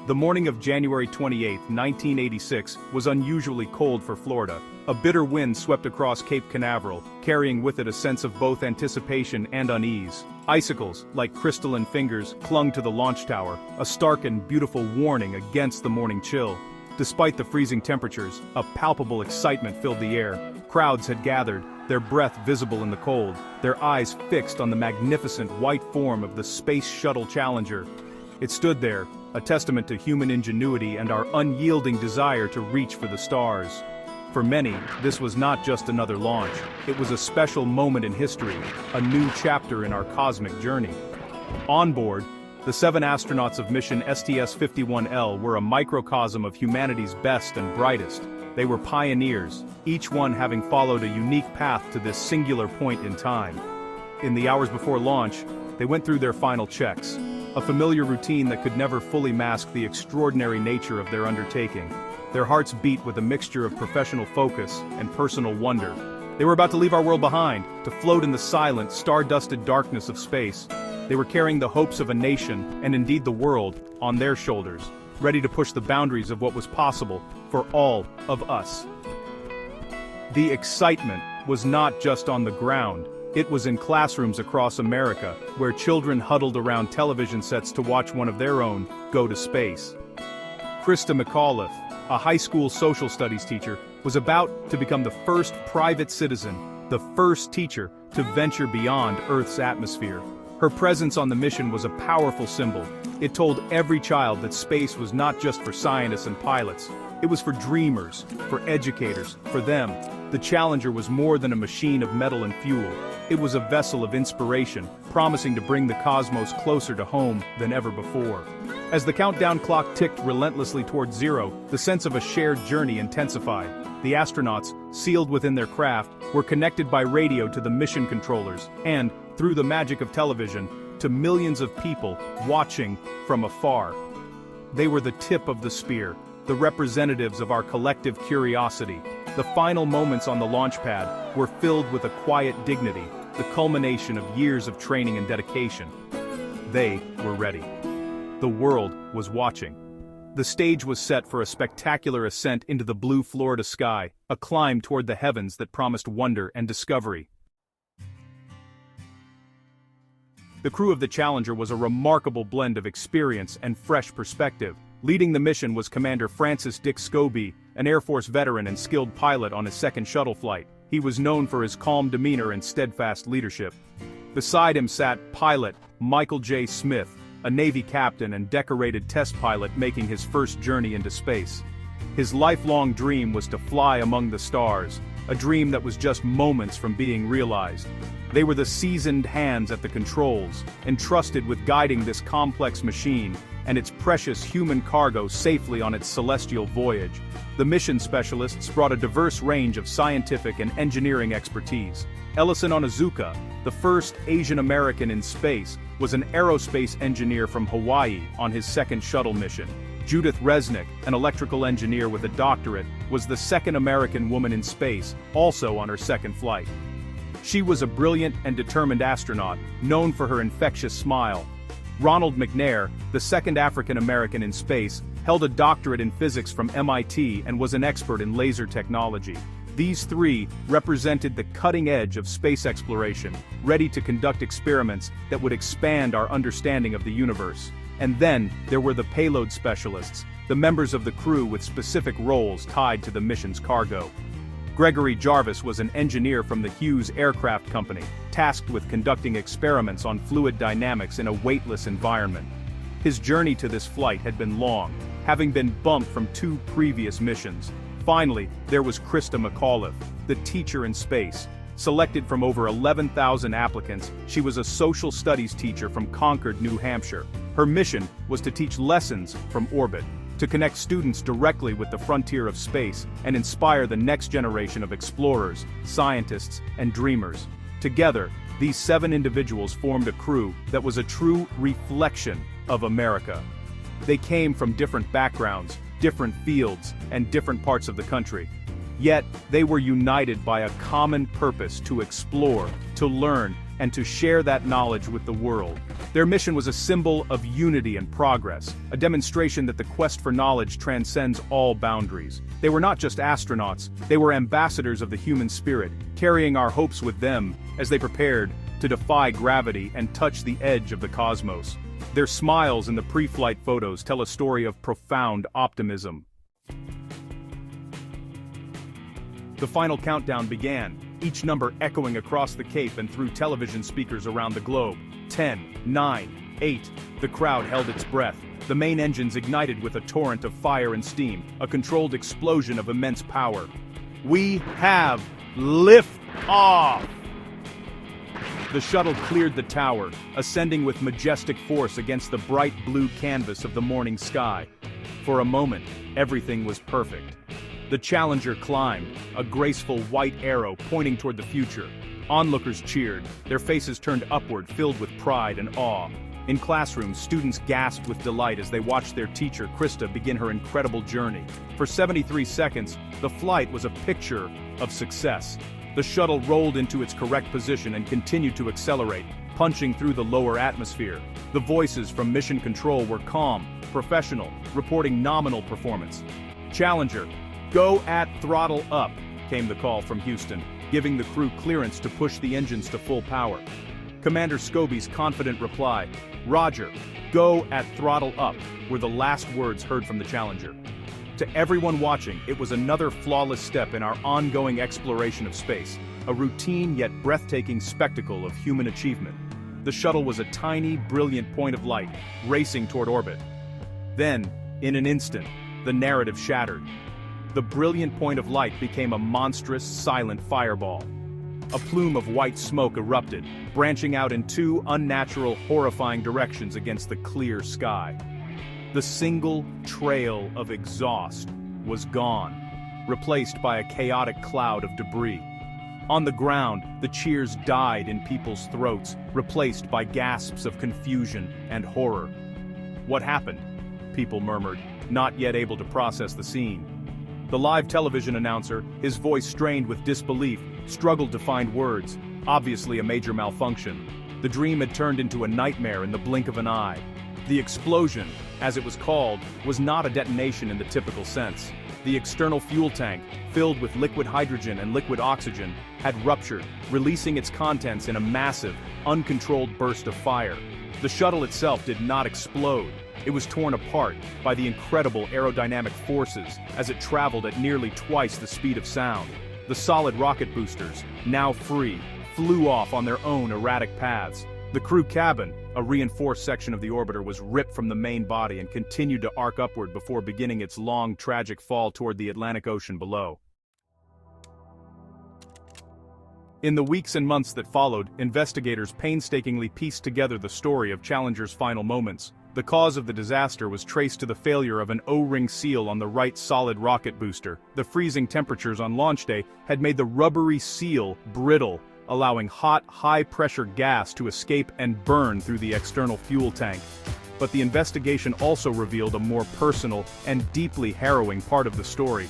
The morning of January 28, 1986, was unusually cold for Florida. A bitter wind swept across Cape Canaveral, carrying with it a sense of both anticipation and unease. Icicles, like crystalline fingers, clung to the launch tower, a stark and beautiful warning against the morning chill. Despite the freezing temperatures, a palpable excitement filled the air. Crowds had gathered, their breath visible in the cold, their eyes fixed on the magnificent white form of the Space Shuttle Challenger. It stood there, a testament to human ingenuity and our unyielding desire to reach for the stars. For many, this was not just another launch, it was a special moment in history, a new chapter in our cosmic journey. On board, the 7 astronauts of mission STS-51L were a microcosm of humanity's best and brightest. They were pioneers, each one having followed a unique path to this singular point in time. In the hours before launch, they went through their final checks, a familiar routine that could never fully mask the extraordinary nature of their undertaking. Their hearts beat with a mixture of professional focus and personal wonder. They were about to leave our world behind, to float in the silent, star-dusted darkness of space. They were carrying the hopes of a nation, and indeed the world, on their shoulders, ready to push the boundaries of what was possible for all of us. The excitement was not just on the ground. It was in classrooms across America, where children huddled around television sets to watch one of their own go to space. Christa McAuliffe, a high school social studies teacher, was about to become the first private citizen, the first teacher to venture beyond Earth's atmosphere. Her presence on the mission was a powerful symbol. It told every child that space was not just for scientists and pilots. It was for dreamers, for educators, for them. The Challenger was more than a machine of metal and fuel. It was a vessel of inspiration, promising to bring the cosmos closer to home than ever before. As the countdown clock ticked relentlessly towards zero, the sense of a shared journey intensified. The astronauts, sealed within their craft, were connected by radio to the mission controllers, and, through the magic of television, to millions of people watching from afar. They were the tip of the spear, the representatives of our collective curiosity. The final moments on the launch pad were filled with a quiet dignity, the culmination of years of training and dedication. They were ready. The world was watching. The stage was set for a spectacular ascent into the blue Florida sky, a climb toward the heavens that promised wonder and discovery. The crew of the Challenger was a remarkable blend of experience and fresh perspective. Leading the mission was Commander Francis Dick Scobie, an Air Force veteran and skilled pilot on his second shuttle flight. He was known for his calm demeanor and steadfast leadership. Beside him sat pilot Michael J. Smith, a Navy captain and decorated test pilot making his first journey into space. His lifelong dream was to fly among the stars, a dream that was just moments from being realized. They were the seasoned hands at the controls, entrusted with guiding this complex machine and its precious human cargo safely on its celestial voyage. The mission specialists brought a diverse range of scientific and engineering expertise. Ellison Onizuka, the first Asian American in space, was an aerospace engineer from Hawaii on his second shuttle mission. Judith Resnick, an electrical engineer with a doctorate, was the second American woman in space, also on her second flight. She was a brilliant and determined astronaut, known for her infectious smile. Ronald McNair, the second African American in space, held a doctorate in physics from MIT and was an expert in laser technology. These three represented the cutting edge of space exploration, ready to conduct experiments that would expand our understanding of the universe. And then, there were the payload specialists, the members of the crew with specific roles tied to the mission's cargo. Gregory Jarvis was an engineer from the Hughes Aircraft Company, tasked with conducting experiments on fluid dynamics in a weightless environment. His journey to this flight had been long, having been bumped from 2 previous missions. Finally, there was Christa McAuliffe, the teacher in space. Selected from over 11,000 applicants, she was a social studies teacher from Concord, New Hampshire. Her mission was to teach lessons from orbit, to connect students directly with the frontier of space and inspire the next generation of explorers, scientists, and dreamers. Together, these 7 individuals formed a crew that was a true reflection of America. They came from different backgrounds, different fields, and different parts of the country. Yet, they were united by a common purpose: to explore, to learn, and to share that knowledge with the world. Their mission was a symbol of unity and progress, a demonstration that the quest for knowledge transcends all boundaries. They were not just astronauts, they were ambassadors of the human spirit, carrying our hopes with them as they prepared to defy gravity and touch the edge of the cosmos. Their smiles in the pre-flight photos tell a story of profound optimism. The final countdown began, each number echoing across the Cape and through television speakers around the globe. 10, 9, 8. The crowd held its breath. The main engines ignited with a torrent of fire and steam, a controlled explosion of immense power. We have lift-off! The shuttle cleared the tower, ascending with majestic force against the bright blue canvas of the morning sky. For a moment, everything was perfect. The Challenger climbed, a graceful white arrow pointing toward the future. Onlookers cheered, their faces turned upward, filled with pride and awe. In classrooms, students gasped with delight as they watched their teacher, Krista, begin her incredible journey. For 73 seconds, the flight was a picture of success. The shuttle rolled into its correct position and continued to accelerate, punching through the lower atmosphere. The voices from Mission Control were calm, professional, reporting nominal performance. Challenger, go at throttle up, came the call from Houston, giving the crew clearance to push the engines to full power. Commander Scobie's confident reply, Roger, go at throttle up, were the last words heard from the Challenger. To everyone watching, it was another flawless step in our ongoing exploration of space, a routine yet breathtaking spectacle of human achievement. The shuttle was a tiny, brilliant point of light, racing toward orbit. Then, in an instant, the narrative shattered. The brilliant point of light became a monstrous, silent fireball. A plume of white smoke erupted, branching out in two unnatural, horrifying directions against the clear sky. The single trail of exhaust was gone, replaced by a chaotic cloud of debris. On the ground, the cheers died in people's throats, replaced by gasps of confusion and horror. What happened? People murmured, not yet able to process the scene. The live television announcer, his voice strained with disbelief, struggled to find words, obviously a major malfunction. The dream had turned into a nightmare in the blink of an eye. The explosion, as it was called, was not a detonation in the typical sense. The external fuel tank, filled with liquid hydrogen and liquid oxygen, had ruptured, releasing its contents in a massive, uncontrolled burst of fire. The shuttle itself did not explode. It was torn apart by the incredible aerodynamic forces as it traveled at nearly twice the speed of sound. The solid rocket boosters, now free, flew off on their own erratic paths. The crew cabin, a reinforced section of the orbiter, was ripped from the main body and continued to arc upward before beginning its long, tragic fall toward the Atlantic Ocean below. In the weeks and months that followed, investigators painstakingly pieced together the story of Challenger's final moments. The cause of the disaster was traced to the failure of an O-ring seal on the right solid rocket booster. The freezing temperatures on launch day had made the rubbery seal brittle, allowing hot, high-pressure gas to escape and burn through the external fuel tank. But the investigation also revealed a more personal and deeply harrowing part of the story.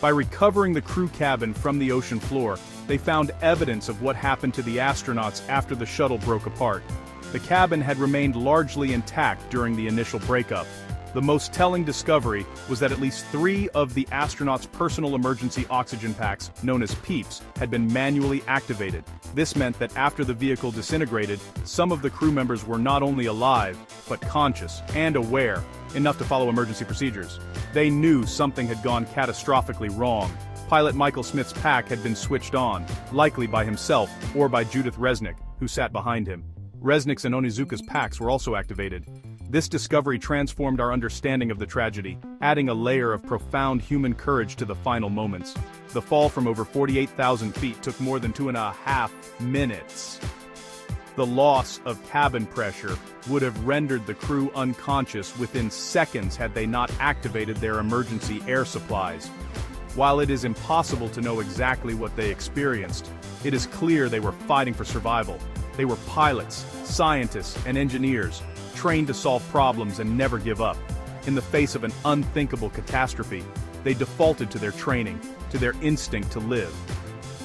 By recovering the crew cabin from the ocean floor, they found evidence of what happened to the astronauts after the shuttle broke apart. The cabin had remained largely intact during the initial breakup. The most telling discovery was that at least 3 of the astronauts' personal emergency oxygen packs, known as PEEPs, had been manually activated. This meant that after the vehicle disintegrated, some of the crew members were not only alive, but conscious and aware, enough to follow emergency procedures. They knew something had gone catastrophically wrong. Pilot Michael Smith's pack had been switched on, likely by himself or by Judith Resnick, who sat behind him. Resnick's and Onizuka's packs were also activated. This discovery transformed our understanding of the tragedy, adding a layer of profound human courage to the final moments. The fall from over 48,000 feet took more than 2.5 minutes. The loss of cabin pressure would have rendered the crew unconscious within seconds had they not activated their emergency air supplies. While it is impossible to know exactly what they experienced, it is clear they were fighting for survival. They were pilots, scientists, and engineers, trained to solve problems and never give up. In the face of an unthinkable catastrophe, they defaulted to their training, to their instinct to live.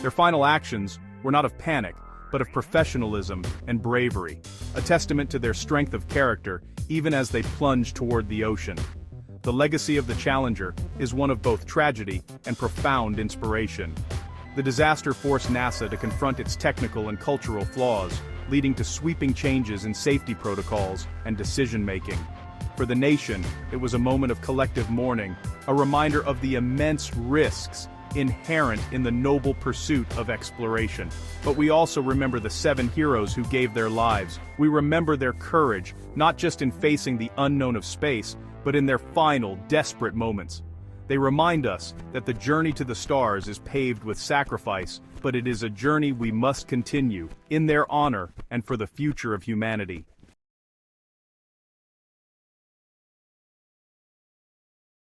Their final actions were not of panic, but of professionalism and bravery, a testament to their strength of character even as they plunged toward the ocean. The legacy of the Challenger is one of both tragedy and profound inspiration. The disaster forced NASA to confront its technical and cultural flaws, leading to sweeping changes in safety protocols and decision-making. For the nation, it was a moment of collective mourning, a reminder of the immense risks inherent in the noble pursuit of exploration. But we also remember the 7 heroes who gave their lives. We remember their courage, not just in facing the unknown of space, but in their final, desperate moments. They remind us that the journey to the stars is paved with sacrifice, but it is a journey we must continue, in their honor and for the future of humanity.